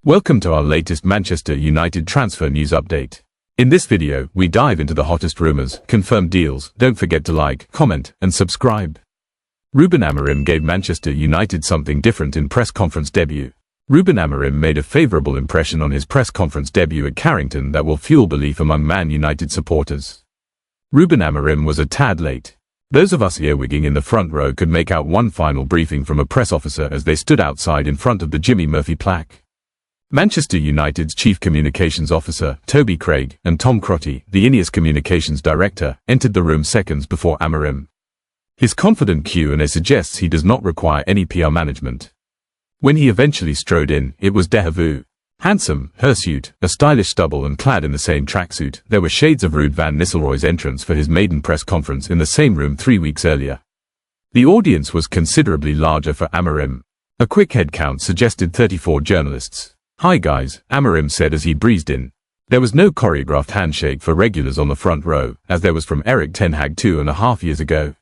Welcome to our latest Manchester United transfer news update. In this video, we dive into the hottest rumours, confirmed deals. Don't forget to like, comment, and subscribe. Ruben Amorim gave Manchester United something different in press conference debut. Ruben Amorim made a favourable impression on his press conference debut at Carrington that will fuel belief among Man United supporters. Ruben Amorim was a tad late. Those of us earwigging in the front row could make out one final briefing from a press officer as they stood outside in front of the Jimmy Murphy plaque. Manchester United's Chief Communications Officer, Toby Craig, and Tom Crotty, the Ineos Communications Director, entered the room seconds before Amorim. His confident Q&A suggests he does not require any PR management. When he eventually strode in, it was déjà vu. Handsome, hirsute, a stylish stubble and clad in the same tracksuit, there were shades of Ruud van Nistelrooy's entrance for his maiden press conference in the same room 3 weeks earlier. The audience was considerably larger for Amorim. A quick head count suggested 34 journalists. "Hi guys," Amorim said as he breezed in. There was no choreographed handshake for regulars on the front row, as there was from Erik ten Hag 2.5 years ago.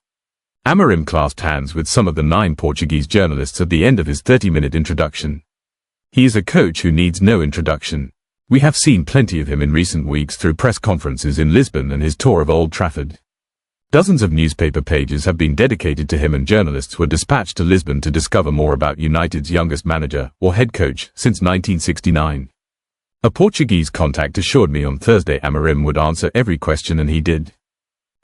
Amorim clasped hands with some of the 9 Portuguese journalists at the end of his 30-minute introduction. He is a coach who needs no introduction. We have seen plenty of him in recent weeks through press conferences in Lisbon and his tour of Old Trafford. Dozens of newspaper pages have been dedicated to him and journalists were dispatched to Lisbon to discover more about United's youngest manager, or head coach, since 1969. A Portuguese contact assured me on Thursday Amorim would answer every question, and he did.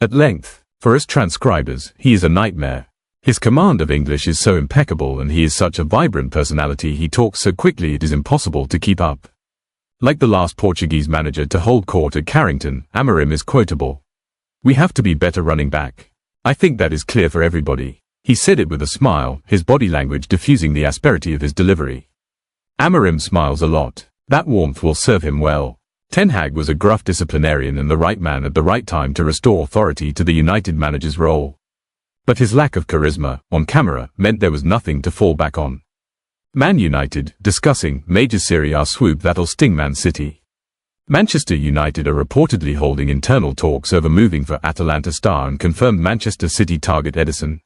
At length. For us transcribers, he is a nightmare. His command of English is so impeccable and he is such a vibrant personality, he talks so quickly it is impossible to keep up. Like the last Portuguese manager to hold court at Carrington, Amorim is quotable. "We have to be better running back. I think that is clear for everybody." He said it with a smile, his body language diffusing the asperity of his delivery. Amorim smiles a lot. That warmth will serve him well. Ten Hag was a gruff disciplinarian and the right man at the right time to restore authority to the United manager's role. But his lack of charisma, on camera, meant there was nothing to fall back on. Man United, discussing major Serie A swoop that'll sting Man City. Manchester United are reportedly holding internal talks over moving for Atalanta star and confirmed Manchester City target Ederson.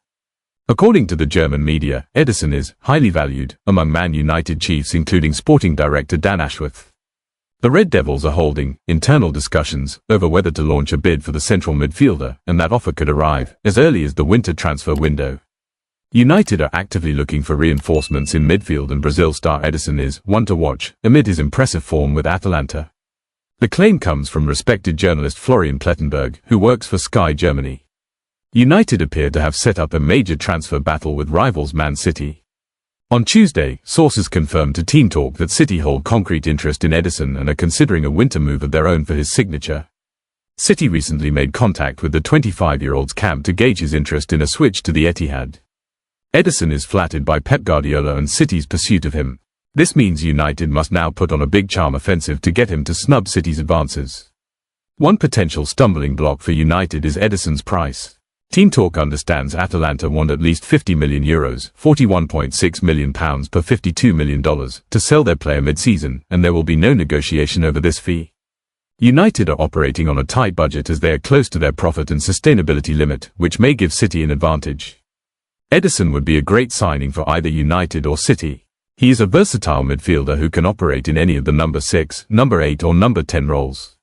According to the German media, Ederson is highly valued among Man United chiefs, including sporting director Dan Ashworth. The Red Devils are holding internal discussions over whether to launch a bid for the central midfielder, and that offer could arrive as early as the winter transfer window. United are actively looking for reinforcements in midfield, and Brazil star Ederson is one to watch amid his impressive form with Atalanta. The claim comes from respected journalist Florian Plettenberg, who works for Sky Germany. United appear to have set up a major transfer battle with rivals Man City. On Tuesday, sources confirmed to Team Talk that City hold concrete interest in Ederson and are considering a winter move of their own for his signature. City recently made contact with the 25-year-old's camp to gauge his interest in a switch to the Etihad. Ederson is flattered by Pep Guardiola and City's pursuit of him. This means United must now put on a big charm offensive to get him to snub City's advances. One potential stumbling block for United is Ederson's price. Team Talk understands Atalanta want at least €50 million, £41.6 million per $52 million, to sell their player mid-season, and there will be no negotiation over this fee. United are operating on a tight budget as they are close to their profit and sustainability limit, which may give City an advantage. Ederson would be a great signing for either United or City. He is a versatile midfielder who can operate in any of the number 6, number 8 or number 10 roles.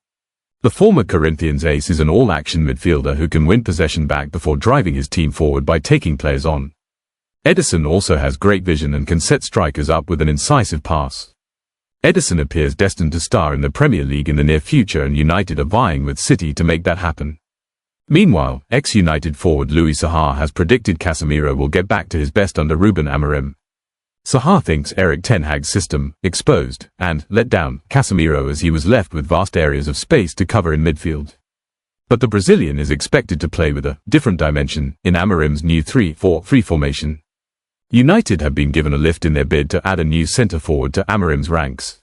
The former Corinthians ace is an all-action midfielder who can win possession back before driving his team forward by taking players on. Ederson also has great vision and can set strikers up with an incisive pass. Ederson appears destined to star in the Premier League in the near future, and United are vying with City to make that happen. Meanwhile, ex-United forward Louis Saha has predicted Casemiro will get back to his best under Ruben Amorim. Saha thinks Erik ten Hag's system exposed and let down Casemiro as he was left with vast areas of space to cover in midfield. But the Brazilian is expected to play with a different dimension in Amorim's new 3-4-3 formation. United have been given a lift in their bid to add a new centre-forward to Amorim's ranks.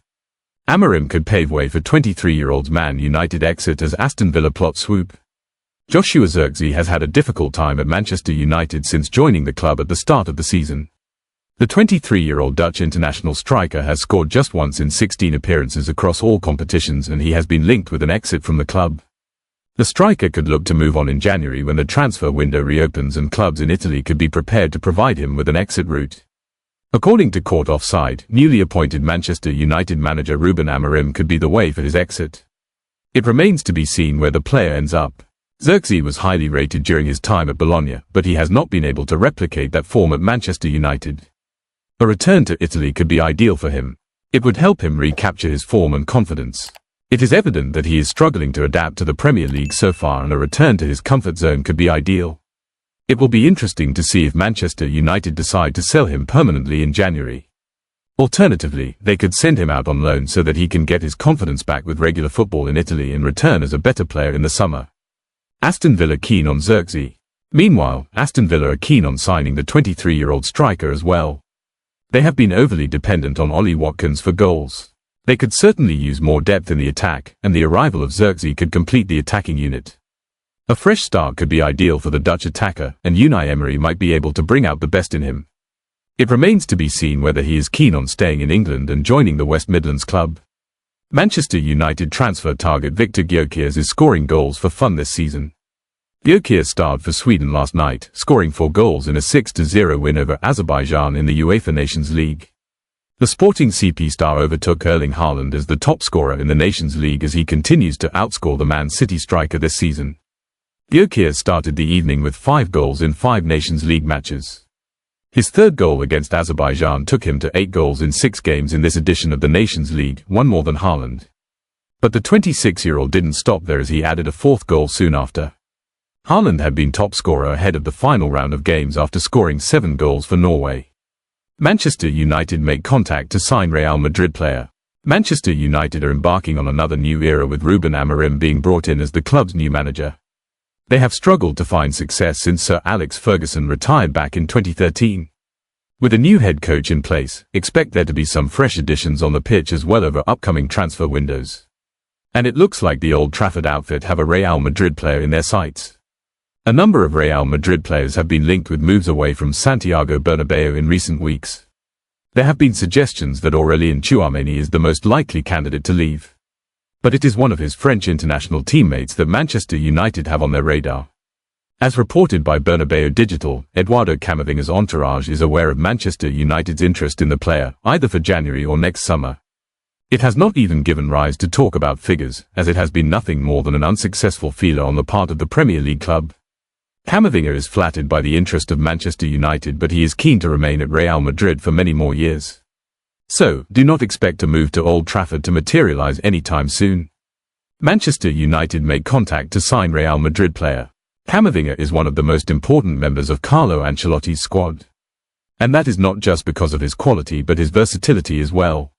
Amorim could pave way for 23-year-old Man United exit as Aston Villa plot swoop. Joshua Zirkzee has had a difficult time at Manchester United since joining the club at the start of the season. The 23-year-old Dutch international striker has scored just once in 16 appearances across all competitions, and he has been linked with an exit from the club. The striker could look to move on in January when the transfer window reopens, and clubs in Italy could be prepared to provide him with an exit route. According to Court Offside, newly appointed Manchester United manager Ruben Amorim could be the way for his exit. It remains to be seen where the player ends up. Zirkzee was highly rated during his time at Bologna, but he has not been able to replicate that form at Manchester United. A return to Italy could be ideal for him. It would help him recapture his form and confidence. It is evident that he is struggling to adapt to the Premier League so far, and a return to his comfort zone could be ideal. It will be interesting to see if Manchester United decide to sell him permanently in January. Alternatively, they could send him out on loan so that he can get his confidence back with regular football in Italy and return as a better player in the summer. Aston Villa keen on Zirkzee. Meanwhile, Aston Villa are keen on signing the 23-year-old striker as well. They have been overly dependent on Ollie Watkins for goals. They could certainly use more depth in the attack, and the arrival of Zirkzee could complete the attacking unit. A fresh start could be ideal for the Dutch attacker, and Unai Emery might be able to bring out the best in him. It remains to be seen whether he is keen on staying in England and joining the West Midlands club. Manchester United transfer target Victor Gyokeres is scoring goals for fun this season. Gyokeres starred for Sweden last night, scoring 4 goals in a 6-0 win over Azerbaijan in the UEFA Nations League. The Sporting CP star overtook Erling Haaland as the top scorer in the Nations League as he continues to outscore the Man City striker this season. Gyokeres started the evening with 5 goals in 5 Nations League matches. His third goal against Azerbaijan took him to 8 goals in 6 games in this edition of the Nations League, one more than Haaland. But the 26-year-old didn't stop there as he added a 4th goal soon after. Haaland had been top scorer ahead of the final round of games after scoring 7 goals for Norway. Manchester United make contact to sign Real Madrid player. Manchester United are embarking on another new era with Ruben Amorim being brought in as the club's new manager. They have struggled to find success since Sir Alex Ferguson retired back in 2013. With a new head coach in place, expect there to be some fresh additions on the pitch as well over upcoming transfer windows. And it looks like the Old Trafford outfit have a Real Madrid player in their sights. A number of Real Madrid players have been linked with moves away from Santiago Bernabeu in recent weeks. There have been suggestions that Aurélien Tchouaméni is the most likely candidate to leave. But it is one of his French international teammates that Manchester United have on their radar. As reported by Bernabeu Digital, Eduardo Camavinga's entourage is aware of Manchester United's interest in the player, either for January or next summer. It has not even given rise to talk about figures, as it has been nothing more than an unsuccessful feeler on the part of the Premier League club. Camavinga is flattered by the interest of Manchester United, but he is keen to remain at Real Madrid for many more years. So, do not expect a move to Old Trafford to materialize anytime soon. Manchester United make contact to sign Real Madrid player. Camavinga is one of the most important members of Carlo Ancelotti's squad. And that is not just because of his quality but his versatility as well.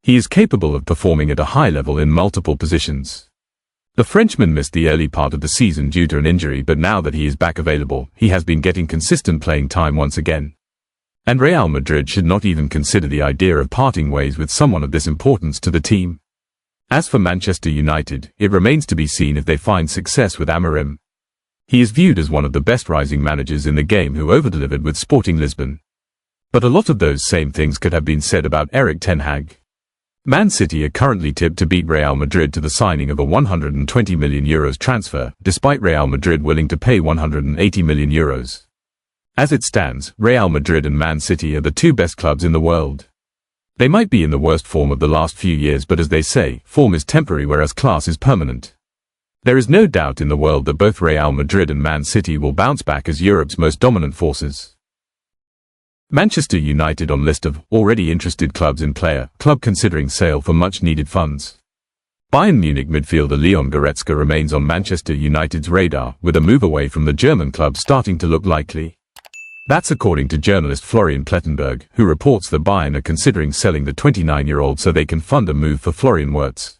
He is capable of performing at a high level in multiple positions. The Frenchman missed the early part of the season due to an injury, but now that he is back available, he has been getting consistent playing time once again. And Real Madrid should not even consider the idea of parting ways with someone of this importance to the team. As for Manchester United, it remains to be seen if they find success with Amorim. He is viewed as one of the best rising managers in the game who overdelivered with Sporting Lisbon. But a lot of those same things could have been said about Erik ten Hag. Man City are currently tipped to beat Real Madrid to the signing of a €120 million transfer, despite Real Madrid willing to pay €180 million. As it stands, Real Madrid and Man City are the 2 best clubs in the world. They might be in the worst form of the last few years, but as they say, form is temporary whereas class is permanent. There is no doubt in the world that both Real Madrid and Man City will bounce back as Europe's most dominant forces. Manchester United on list of already interested clubs in player, club considering sale for much needed funds. Bayern Munich midfielder Leon Goretzka remains on Manchester United's radar, with a move away from the German club starting to look likely. That's according to journalist Florian Plettenberg, who reports that Bayern are considering selling the 29-year-old so they can fund a move for Florian Wirtz.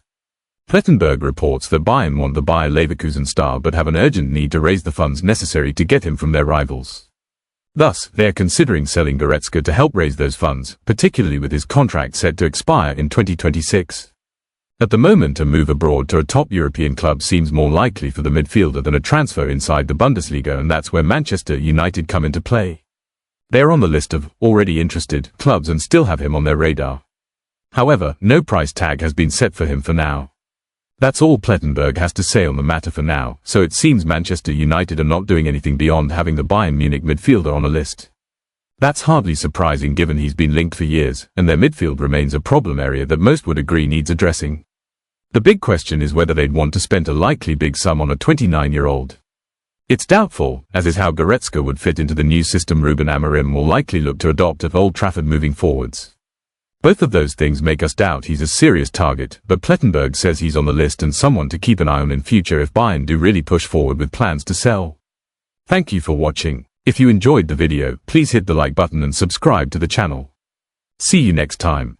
Plettenberg reports that Bayern want the Bayer Leverkusen star but have an urgent need to raise the funds necessary to get him from their rivals. Thus, they are considering selling Goretzka to help raise those funds, particularly with his contract set to expire in 2026. At the moment, a move abroad to a top European club seems more likely for the midfielder than a transfer inside the Bundesliga, and that's where Manchester United come into play. They are on the list of already interested clubs and still have him on their radar. However, no price tag has been set for him for now. That's all Plettenberg has to say on the matter for now, so it seems Manchester United are not doing anything beyond having the Bayern Munich midfielder on a list. That's hardly surprising given he's been linked for years, and their midfield remains a problem area that most would agree needs addressing. The big question is whether they'd want to spend a likely big sum on a 29-year-old. It's doubtful, as is how Goretzka would fit into the new system Ruben Amorim will likely look to adopt at Old Trafford moving forwards. Both of those things make us doubt he's a serious target, but Plettenberg says he's on the list and someone to keep an eye on in future if Bayern do really push forward with plans to sell. Thank you for watching. If you enjoyed the video, please hit the like button and subscribe to the channel. See you next time.